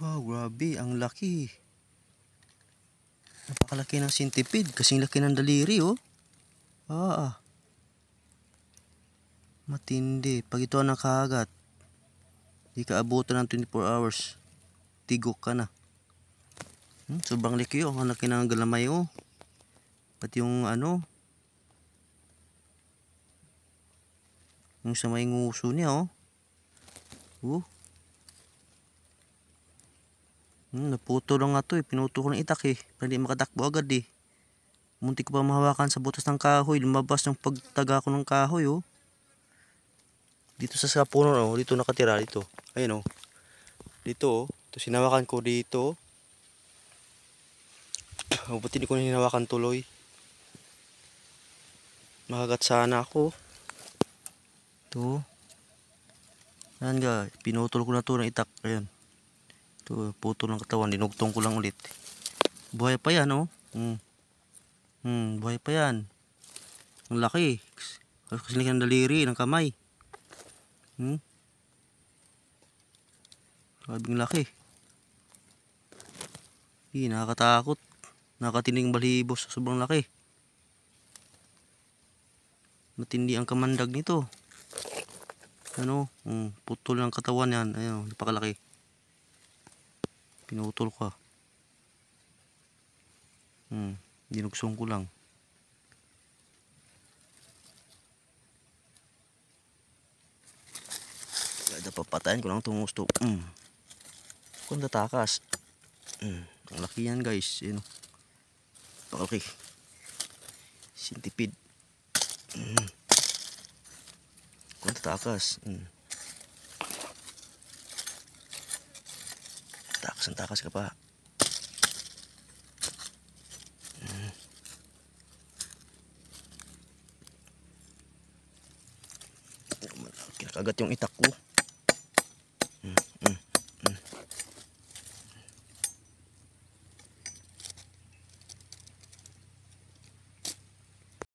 Wow, grabe, ang laki. Napakalaki ng centipede, kasing laki ng daliri, oh. Matindi. Pag ito ang nakahagat, di ka abutan ng 24 hours. Tigok ka na. Sobrang laki, oh. Ang laki ng galamay, oh. Pati yung yung sa may nguso niya, oh. Naputo lang nga to, eh. Pinuto ko ng itak, eh. Para hindi makatakbo agad, eh. Muntik ko pa mahawakan sa butas ng kahoy. Lumabas yung pagtaga ko ng kahoy, oh. Dito sa puno, oh. Dito nakatira, dito. Ayun, oh. Dito, oh. Ito sinawakan ko dito. Oh, ba't hindi ko hinawakan tuloy? Makagat sana ako. Ito. Ayan ga, pinutol ko na to ng itak. Ayan. Ito, putol ng katawan. Dinugtong ko lang ulit. Buhay pa yan, oh. Buhay pa yan. Ang laki. Kasi laki ng daliri, ng kamay. Sabing laki. Nakakatakot. Nakatining balhibos. Sobrang laki. Matindi ang kamandag nito. Putol ng katawan yan. Ayun, napakalaki. Pinutol ko. Dinugsong ko lang. Kada papatayin ko lang itong gusto. Kung tatakas. Ang laki yan, guys. Ayun. Napakalaki. Centipede. Kung tatakas. Takas ang takas ka pa. Kinakagat yung itak ko.